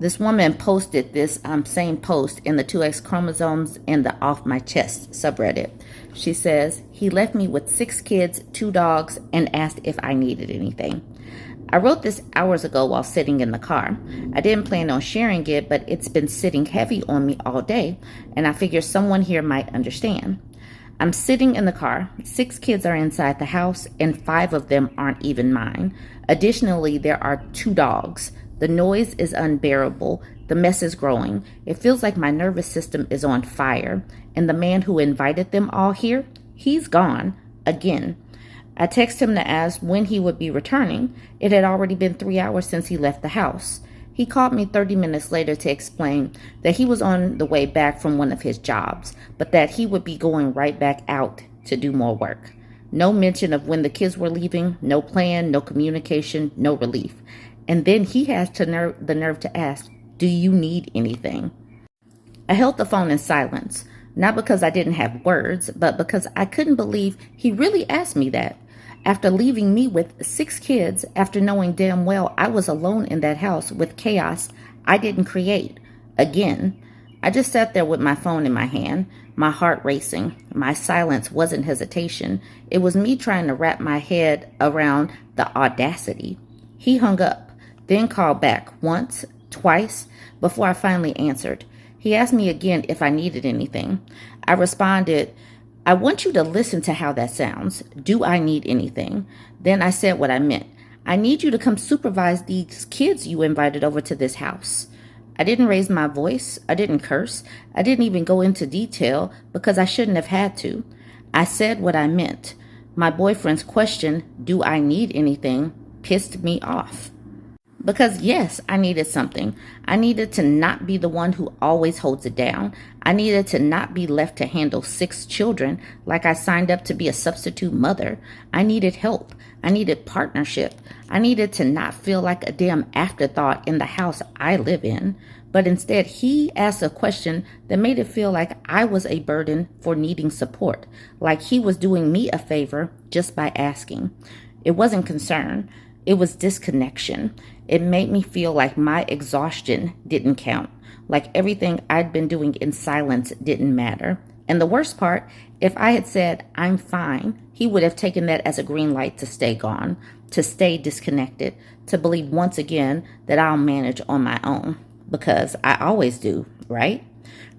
This woman posted this same post in the 2X chromosomes in the Off My Chest subreddit. She says, he left me with 6 kids, 2 dogs, and asked if I needed anything. I wrote this hours ago while sitting in the car. I didn't plan on sharing it, but it's been sitting heavy on me all day, and I figure someone here might understand. I'm sitting in the car. 6 kids are inside the house, and 5 of them aren't even mine. Additionally, there are 2 dogs. The noise is unbearable. The mess is growing. It feels like my nervous system is on fire. And the man who invited them all here, he's gone again. I texted him to ask when he would be returning. It had already been 3 hours since he left the house. He called me 30 minutes later to explain that he was on the way back from one of his jobs, but that he would be going right back out to do more work. No mention of when the kids were leaving, no plan, no communication, no relief. And then he has the nerve to ask, do you need anything? I held the phone in silence, not because I didn't have words, but because I couldn't believe he really asked me that. After leaving me with 6 kids, after knowing damn well I was alone in that house with chaos I didn't create. Again, I just sat there with my phone in my hand, my heart racing. My silence wasn't hesitation. It was me trying to wrap my head around the audacity. He hung up, then called back once, twice, before I finally answered. He asked me again if I needed anything. I responded, I want you to listen to how that sounds. Do I need anything? Then I said what I meant. I need you to come supervise these kids you invited over to this house. I didn't raise my voice. I didn't curse. I didn't even go into detail because I shouldn't have had to. I said what I meant. My boyfriend's question, do I need anything, pissed me off. Because yes, I needed something. I needed to not be the one who always holds it down. I needed to not be left to handle 6 children like I signed up to be a substitute mother. I needed help. I needed partnership. I needed to not feel like a damn afterthought in the house I live in. But instead, he asked a question that made it feel like I was a burden for needing support, like he was doing me a favor just by asking. It wasn't concern. It was disconnection. It made me feel like my exhaustion didn't count, like everything I'd been doing in silence didn't matter. And the worst part, if I had said, I'm fine, he would have taken that as a green light to stay gone, to stay disconnected, to believe once again that I'll manage on my own, because I always do, right?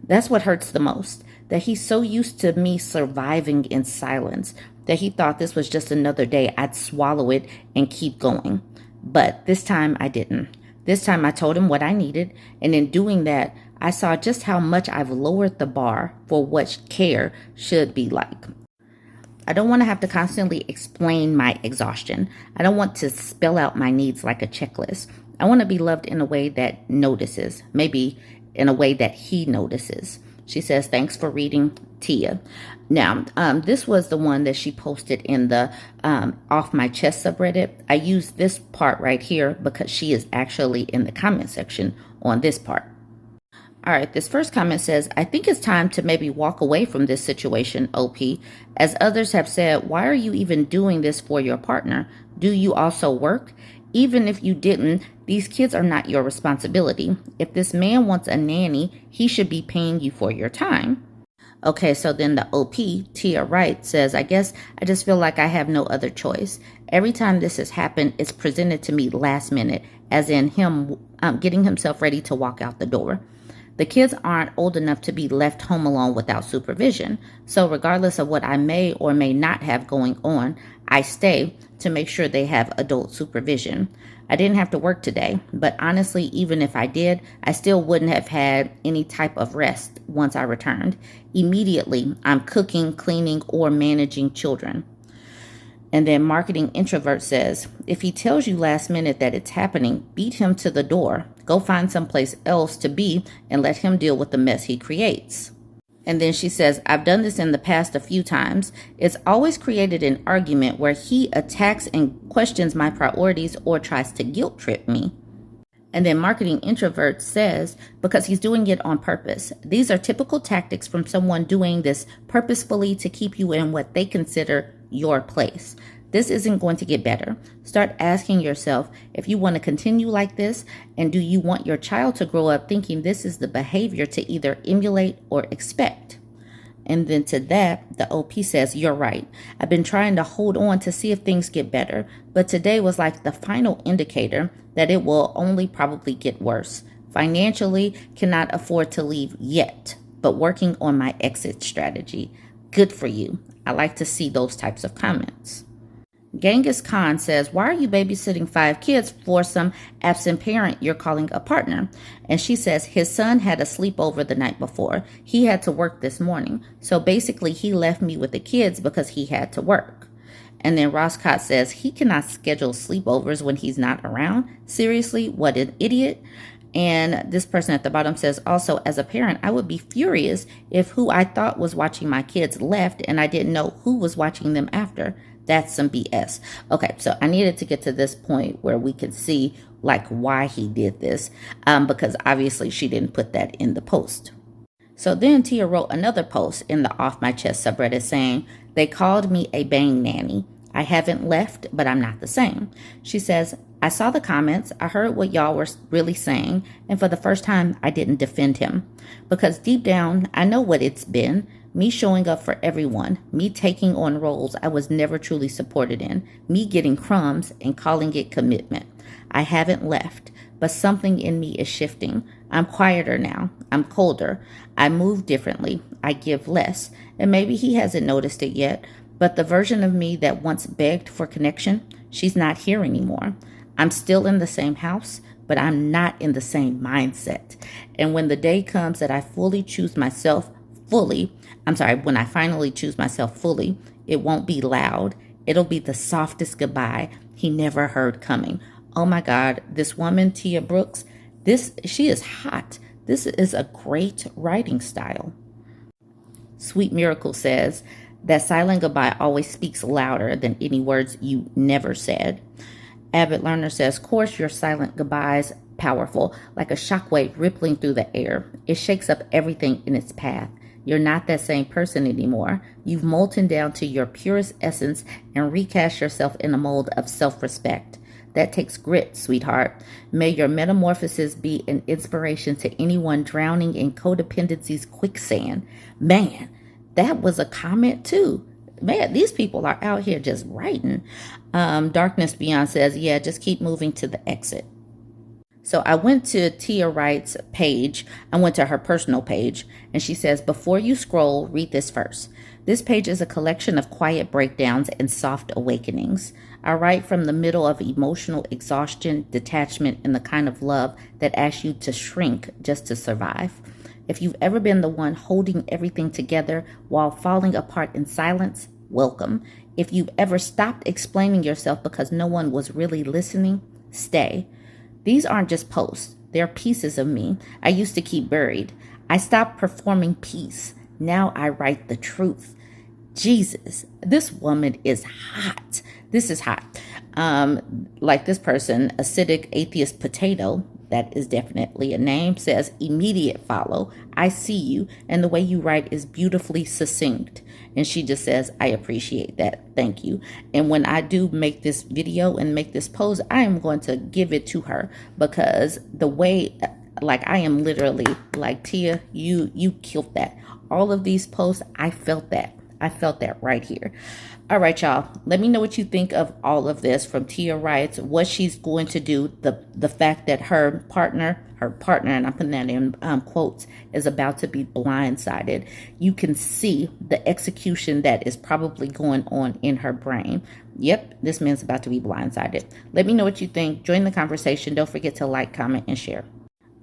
That's what hurts the most, that he's so used to me surviving in silence, that he thought this was just another day I'd swallow it and keep going. But this time I didn't. This time I told him what I needed, and in doing that, I saw just how much I've lowered the bar for what care should be like. I don't want to have to constantly explain my exhaustion. I don't want to spell out my needs like a checklist. I want to be loved in a way that notices, maybe in a way that he notices. She says, thanks for reading, Tia. Now, this was the one that she posted in the Off My Chest subreddit. I use this part right here because she is actually in the comment section on this part. All right, this first comment says, I think it's time to maybe walk away from this situation, OP. As others have said, why are you even doing this for your partner? Do you also work? Even if you didn't, these kids are not your responsibility. If this man wants a nanny, he should be paying you for your time. Okay, so then the OP, Tia Wright, says, I guess I just feel like I have no other choice. Every time this has happened, it's presented to me last minute, as in him getting himself ready to walk out the door. The kids aren't old enough to be left home alone without supervision. So regardless of what I may or may not have going on, I stay to make sure they have adult supervision. I didn't have to work today, but honestly, even if I did, I still wouldn't have had any type of rest once I returned. Immediately, I'm cooking, cleaning, or managing children. And then Marketing Introvert says, if he tells you last minute that it's happening, beat him to the door. Go find someplace else to be and let him deal with the mess he creates. And then she says, I've done this in the past a few times. It's always created an argument where he attacks and questions my priorities or tries to guilt trip me. And then Marketing Introvert says, because he's doing it on purpose. These are typical tactics from someone doing this purposefully to keep you in what they consider your place. This isn't going to get better. Start asking yourself if you want to continue like this, and do you want your child to grow up thinking this is the behavior to either emulate or expect? And then to that, the OP says, you're right. I've been trying to hold on to see if things get better, but today was like the final indicator that it will only probably get worse. Financially, cannot afford to leave yet, but working on my exit strategy. Good for you. I like to see those types of comments. Genghis Khan says, why are you babysitting 5 kids for some absent parent you're calling a partner? And she says, his son had a sleepover the night before. He had to work this morning. So basically, he left me with the kids because he had to work. And then Roscott says, he cannot schedule sleepovers when he's not around. Seriously, what an idiot. And this person at the bottom says, also, as a parent, I would be furious if who I thought was watching my kids left and I didn't know who was watching them after. That's some BS. Okay, so I needed to get to this point where we could see like why he did this, because obviously she didn't put that in the post. So then Tia wrote another post in the Off My Chest subreddit saying, they called me a bang nanny. I haven't left, but I'm not the same. She says, I saw the comments, I heard what y'all were really saying, and for the first time, I didn't defend him. Because deep down, I know what it's been. Me showing up for everyone, me taking on roles I was never truly supported in, me getting crumbs and calling it commitment. I haven't left, but something in me is shifting. I'm quieter now. I'm colder. I move differently. I give less. And maybe he hasn't noticed it yet, but the version of me that once begged for connection, she's not here anymore. I'm still in the same house, but I'm not in the same mindset. And when the day comes that I fully choose myself when I finally choose myself fully, it won't be loud. It'll be the softest goodbye he never heard coming. Oh my God, this woman, Tia Brooks, she is hot. This is a great writing style. Sweet Miracle says, that silent goodbye always speaks louder than any words you never said. Avid Learner says, course your silent goodbyes powerful, like a shockwave rippling through the air. It shakes up everything in its path. You're not that same person anymore. You've molten down to your purest essence and recast yourself in a mold of self-respect. That takes grit, sweetheart. May your metamorphosis be an inspiration to anyone drowning in codependency's quicksand. Man, that was a comment too. Man, these people are out here just writing. Darkness Beyond says, yeah, just keep moving to the exit. So I went to Tia Wright's page. I went to her personal page, and she says, before you scroll, read this first. This page is a collection of quiet breakdowns and soft awakenings. I write from the middle of emotional exhaustion, detachment, and the kind of love that asks you to shrink just to survive. If you've ever been the one holding everything together while falling apart in silence, welcome. If you've ever stopped explaining yourself because no one was really listening, stay. These aren't just posts. They're pieces of me I used to keep buried. I stopped performing peace. Now I write the truth. Jesus, this woman is hot. This is hot. Like this person, Acidic Atheist Potato, that is definitely a name, says, immediate follow. I see you, and the way you write is beautifully succinct. And she just says, I appreciate that. Thank you. And when I do make this video and make this post, I am going to give it to her, because the way, like, I am literally like, Tia, you killed that. All of these posts, I felt that. I felt that right here. All right, y'all. Let me know what you think of all of this from Tia Wright's, what she's going to do, the fact that her partner, and I'm putting that in quotes, is about to be blindsided. You can see the execution that is probably going on in her brain. Yep, this man's about to be blindsided. Let me know what you think. Join the conversation. Don't forget to like, comment, and share.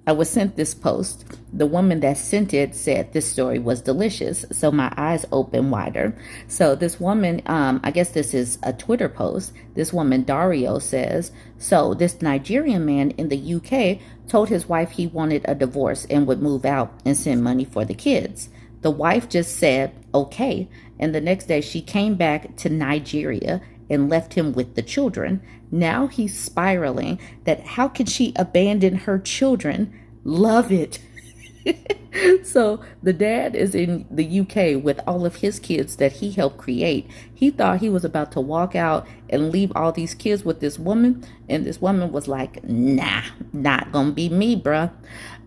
I was sent this post. The woman that sent it said this story was delicious, so my eyes open wider. So this woman, I guess this is a Twitter post. This woman, Dario, says, so this Nigerian man in the UK told his wife he wanted a divorce and would move out and send money for the kids. The wife just said, okay, and the next day she came back to Nigeria and left him with the children. Now he's spiraling that how can she abandon her children? Love it. So the dad is in the UK with all of his kids that he helped create. He thought he was about to walk out and leave all these kids with this woman. And this woman was like, nah, not gonna be me, bruh.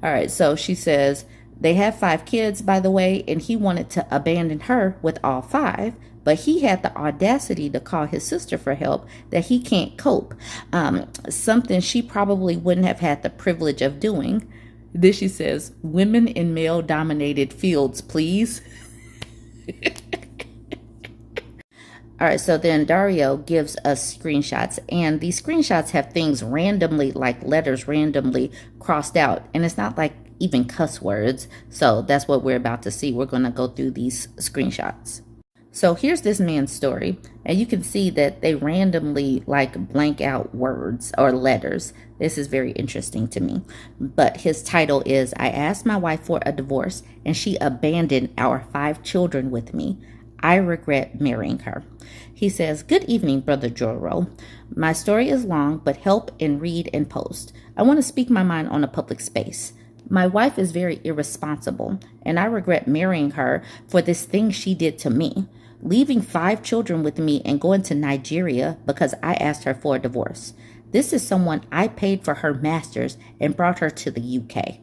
All right, so she says, they have 5 kids, by the way, and he wanted to abandon her with all 5. But he had the audacity to call his sister for help, that he can't cope. Something she probably wouldn't have had the privilege of doing. Then she says, women in male-dominated fields, please. All right, so then Dario gives us screenshots, and these screenshots have things randomly, like letters randomly crossed out, and it's not like even cuss words. So that's what we're about to see. We're going to go through these screenshots. So here's this man's story, and you can see that they randomly like blank out words or letters. This is very interesting to me. But his title is, I asked my wife for a divorce and she abandoned our 5 children with me. I regret marrying her. He says, good evening, Brother Joro. My story is long, but help and read and post. I want to speak my mind on a public space. My wife is very irresponsible, and I regret marrying her for this thing she did to me, leaving 5 children with me and going to Nigeria because I asked her for a divorce. This is someone I paid for her master's and brought her to the UK.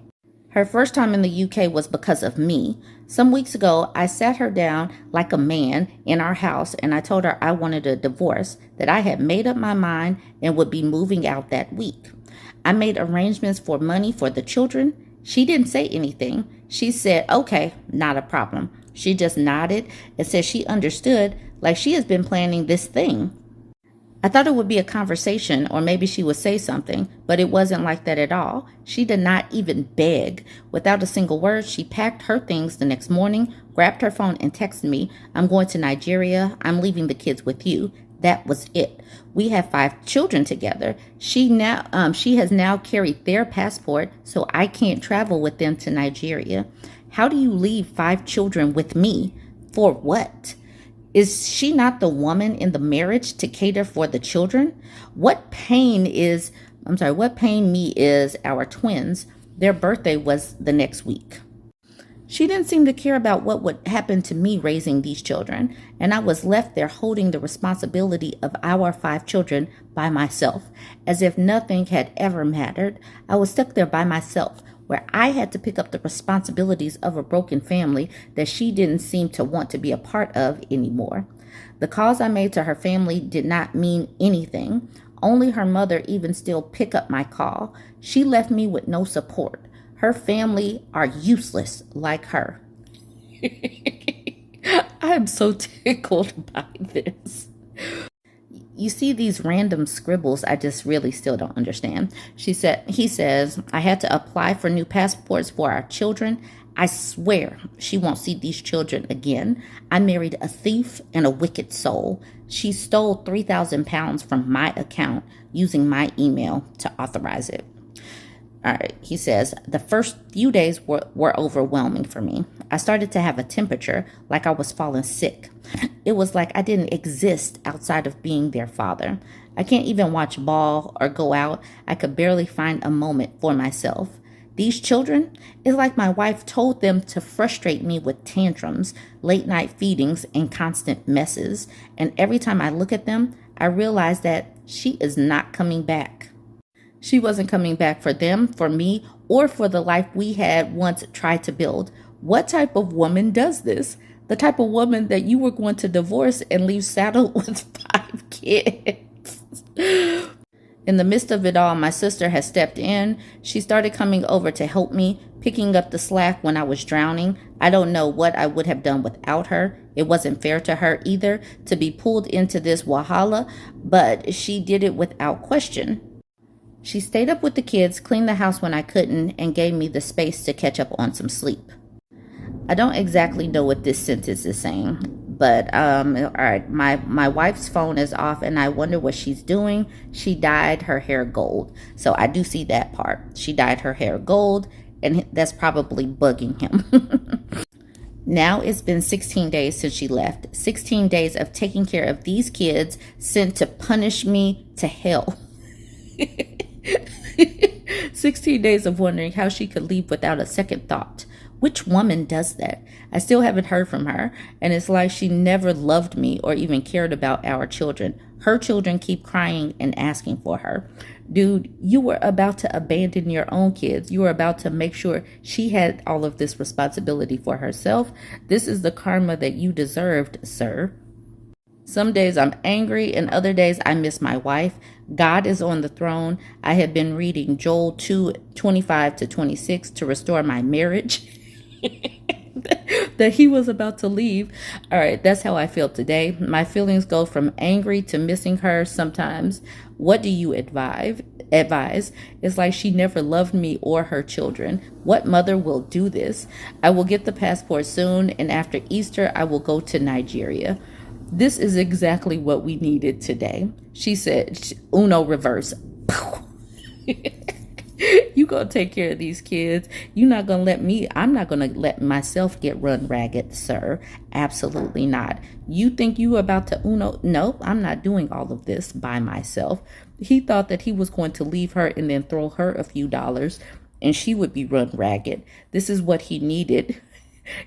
Her first time in the UK was because of me. Some weeks ago, I sat her down like a man in our house and I told her I wanted a divorce, that I had made up my mind and would be moving out that week. I made arrangements for money for the children. She didn't say anything. She said, okay, not a problem. She just nodded and said she understood, like she has been planning this thing. I thought it would be a conversation or maybe she would say something, but it wasn't like that at all. She did not even beg. Without a single word, she packed her things the next morning, grabbed her phone and texted me, I'm going to Nigeria. I'm leaving the kids with you. That was it. We have 5 children together. She has now carried their passport, so I can't travel with them to Nigeria. How do you leave 5 children with me? For what? Is she not the woman in the marriage to cater for the children? What pain me is our twins. Their birthday was the next week. She didn't seem to care about what would happen to me raising these children, and I was left there holding the responsibility of our 5 children by myself, as if nothing had ever mattered. I was stuck there by myself, where I had to pick up the responsibilities of a broken family that she didn't seem to want to be a part of anymore. The calls I made to her family did not mean anything. Only her mother even still pick up my call. She left me with no support. Her family are useless like her. I am so tickled by this. You see these random scribbles I just really still don't understand. He says, I had to apply for new passports for our children. I swear she won't see these children again. I married a thief and a wicked soul. She stole 3,000 pounds from my account using my email to authorize it. All right, he says, the first few days were overwhelming for me. I started to have a temperature, like I was falling sick. It was like I didn't exist outside of being their father. I can't even watch ball or go out. I could barely find a moment for myself. These children, it's like my wife told them to frustrate me with tantrums, late night feedings, and constant messes. And every time I look at them, I realize that she is not coming back. She wasn't coming back for them, for me, or for the life we had once tried to build. What type of woman does this? The type of woman that you were going to divorce and leave saddled with 5 kids. In the midst of it all, my sister has stepped in. She started coming over to help me, picking up the slack when I was drowning. I don't know what I would have done without her. It wasn't fair to her either to be pulled into this wahala, but she did it without question. She stayed up with the kids, cleaned the house when I couldn't, and gave me the space to catch up on some sleep. I don't exactly know what this sentence is saying, but all right, my wife's phone is off and I wonder what she's doing. She dyed her hair gold. So I do see that part. She dyed her hair gold, and that's probably bugging him. Now it's been 16 days since she left. 16 days of taking care of these kids sent to punish me to hell. 16 days of wondering how she could leave without a second thought. Which woman does that? I still haven't heard from her, and it's like she never loved me or even cared about our children. Her children keep crying and asking for her. Dude, you were about to abandon your own kids. You were about to make sure she had all of this responsibility for herself. This is the karma that you deserved, sir. Some days I'm angry and other days I miss my wife. God is on the throne. I have been reading Joel 2:25-26 to restore my marriage. That he was about to leave. All right, that's how I feel today. My feelings go from angry to missing her sometimes. What do you advise? It's like she never loved me or her children. What mother will do this? I will get the passport soon, and after Easter, I will go to Nigeria. This is exactly what we needed today. She said, Uno reverse. You gonna take care of these kids. I'm not gonna let myself get run ragged, sir. Absolutely not. You think you about to Uno? Nope, I'm not doing all of this by myself. He thought that he was going to leave her and then throw her a few dollars and she would be run ragged. This is what he needed.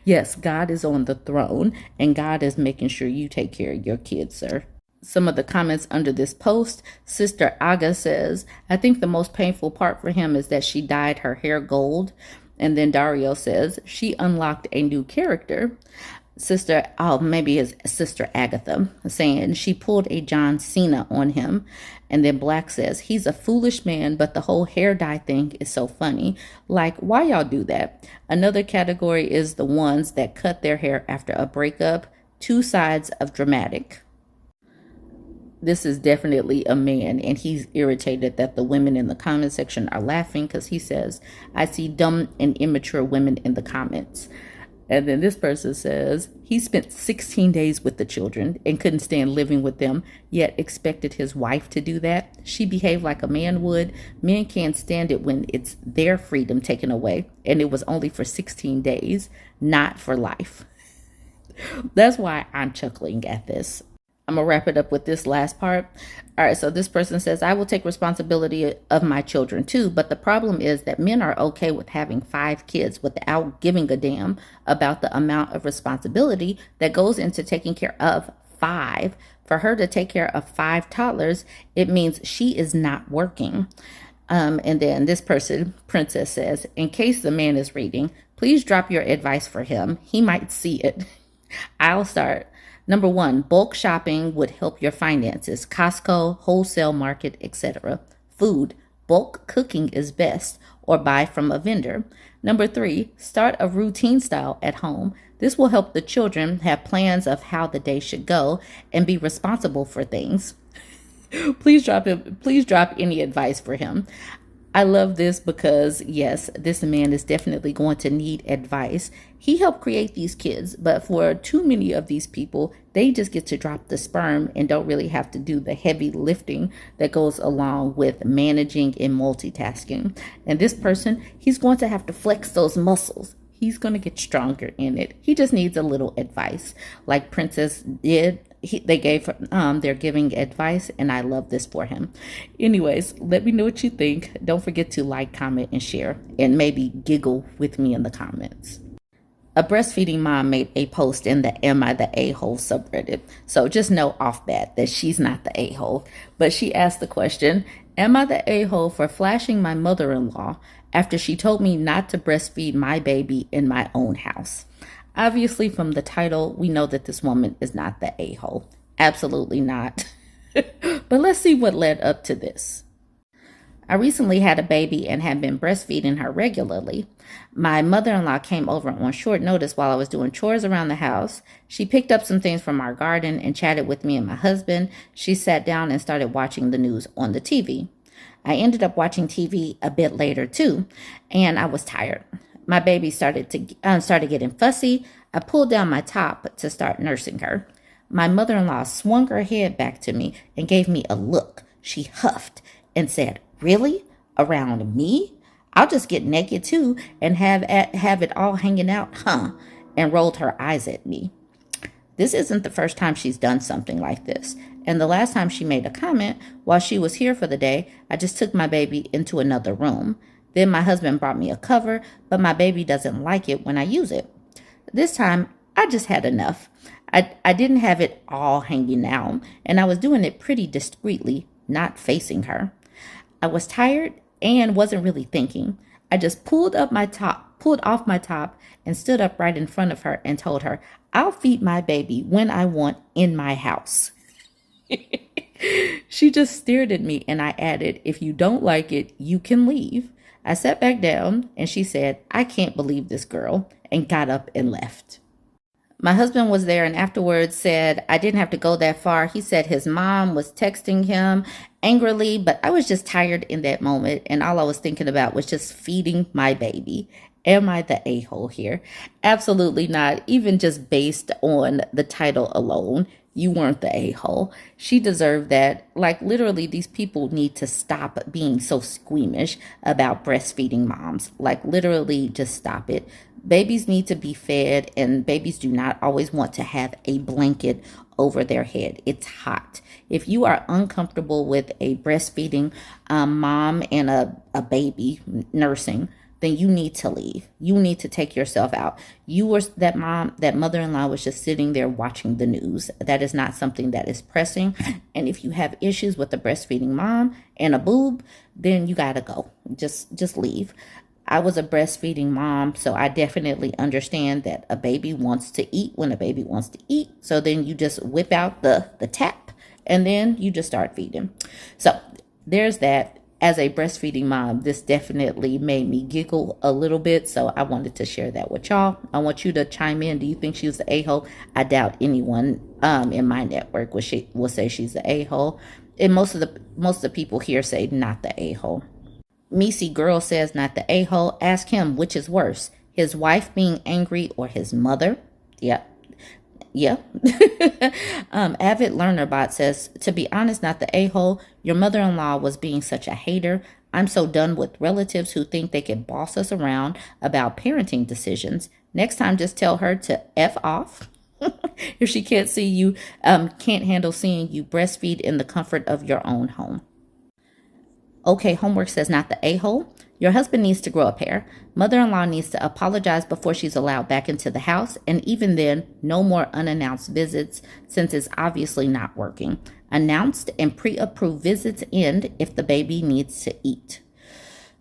Yes, God is on the throne and God is making sure you take care of your kids, sir. Some of the comments under this post, Sister Aga says, I think the most painful part for him is that she dyed her hair gold. And then Dario says, she unlocked a new character. Maybe it's Sister Agatha, saying she pulled a John Cena on him. And then Black says, he's a foolish man, but the whole hair dye thing is so funny. Like, why y'all do that? Another category is the ones that cut their hair after a breakup. Two sides of dramatic. This is definitely a man, and he's irritated that the women in the comment section are laughing because he says, I see dumb and immature women in the comments. And then this person says, he spent 16 days with the children and couldn't stand living with them, yet expected his wife to do that. She behaved like a man would. Men can't stand it when it's their freedom taken away, and it was only for 16 days, not for life. That's why I'm chuckling at this. I'm going to wrap it up with this last part. All right, so this person says, I will take responsibility of my children too, but the problem is that men are okay with having 5 kids without giving a damn about the amount of responsibility that goes into taking care of 5. For her to take care of 5 toddlers, it means she is not working. And then this person, Princess, says, in case the man is reading, please drop your advice for him. He might see it. I'll start. Number 1, bulk shopping would help your finances. Costco, wholesale market, etc. Food, bulk cooking is best, or buy from a vendor. Number 3, start a routine style at home. This will help the children have plans of how the day should go and be responsible for things. Please drop any advice for him. I love this because, yes, this man is definitely going to need advice. He helped create these kids, but for too many of these people, they just get to drop the sperm and don't really have to do the heavy lifting that goes along with managing and multitasking. And this person, he's going to have to flex those muscles. He's going to get stronger in it. He just needs a little advice like Princess did. They're giving advice, and I love this for him. Anyways, let me know what you think. Don't forget to like, comment, and share, and maybe giggle with me in the comments. A breastfeeding mom made a post in the Am I the A-hole subreddit. So just know off bat that she's not the a-hole. But she asked the question, am I the a-hole for flashing my mother-in-law after she told me not to breastfeed my baby in my own house? Obviously, from the title, we know that this woman is not the a-hole. Absolutely not. But let's see what led up to this. I recently had a baby and have been breastfeeding her regularly. My mother-in-law came over on short notice while I was doing chores around the house. She picked up some things from our garden and chatted with me and my husband. She sat down and started watching the news on the TV. I ended up watching TV a bit later too, and I was tired. My baby started getting fussy. I pulled down my top to start nursing her. My mother-in-law swung her head back to me and gave me a look. She huffed and said, really? Around me? I'll just get naked too and have it all hanging out, huh? And rolled her eyes at me. This isn't the first time she's done something like this. And the last time she made a comment, while she was here for the day, I just took my baby into another room. Then my husband brought me a cover, but my baby doesn't like it when I use it. This time, I just had enough. I didn't have it all hanging out, and I was doing it pretty discreetly, not facing her. I was tired and wasn't really thinking. I just pulled off my top, and stood up right in front of her and told her, I'll feed my baby when I want in my house. She just stared at me and I added, if you don't like it, you can leave. I sat back down and she said, I can't believe this girl, and got up and left. My husband was there and afterwards said I didn't have to go that far. He said his mom was texting him angrily, but I was just tired in that moment. And all I was thinking about was just feeding my baby. Am I the a-hole here? Absolutely not. Even just based on the title alone, you weren't the a-hole. She deserved that. Like literally, these people need to stop being so squeamish about breastfeeding moms. Like literally just stop it. Babies need to be fed, and babies do not always want to have a blanket over their head. It's hot. If you are uncomfortable with a breastfeeding mom and a baby nursing, then you need to leave. You need to take yourself out. You were that mother-in-law was just sitting there watching the news. That is not something that is pressing. And if you have issues with a breastfeeding mom and a boob, then you gotta go. Just leave. I was a breastfeeding mom, so I definitely understand that a baby wants to eat when a baby wants to eat. So then you just whip out the tap and then you just start feeding. So there's that. As a breastfeeding mom, this definitely made me giggle a little bit. So I wanted to share that with y'all. I want you to chime in. Do you think she was the a-hole? I doubt anyone in my network will say she's the a-hole. And most of the people here say not the a-hole. Missy Girl says not the a-hole. Ask him which is worse, his wife being angry or his mother. Yeah. Avid LearnerBot says, to be honest, not the a-hole. Your mother-in-law was being such a hater. I'm so done with relatives who think they can boss us around about parenting decisions. Next time, just tell her to F off. If she can't handle seeing you breastfeed in the comfort of your own home. Okay, Homework says not the a-hole. Your husband needs to grow a pair. Mother-in-law needs to apologize before she's allowed back into the house. And even then, no more unannounced visits since it's obviously not working. Announced and pre-approved visits end if the baby needs to eat.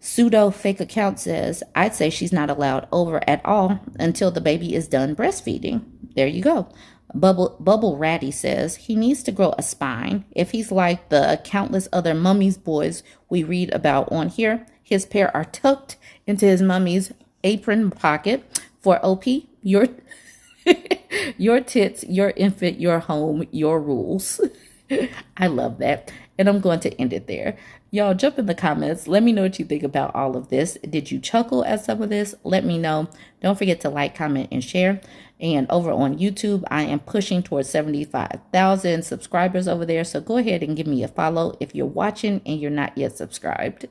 Pseudo fake account says, I'd say she's not allowed over at all until the baby is done breastfeeding. There you go. Bubble Ratty says he needs to grow a spine. If he's like the countless other mummy's boys we read about on here, his pair are tucked into his mummy's apron pocket for OP. Your tits, your infant, your home, your rules. I love that. And I'm going to end it there. Y'all jump in the comments. Let me know what you think about all of this. Did you chuckle at some of this? Let me know. Don't forget to like, comment, and share. And over on YouTube, I am pushing towards 75,000 subscribers over there. So go ahead and give me a follow if you're watching and you're not yet subscribed.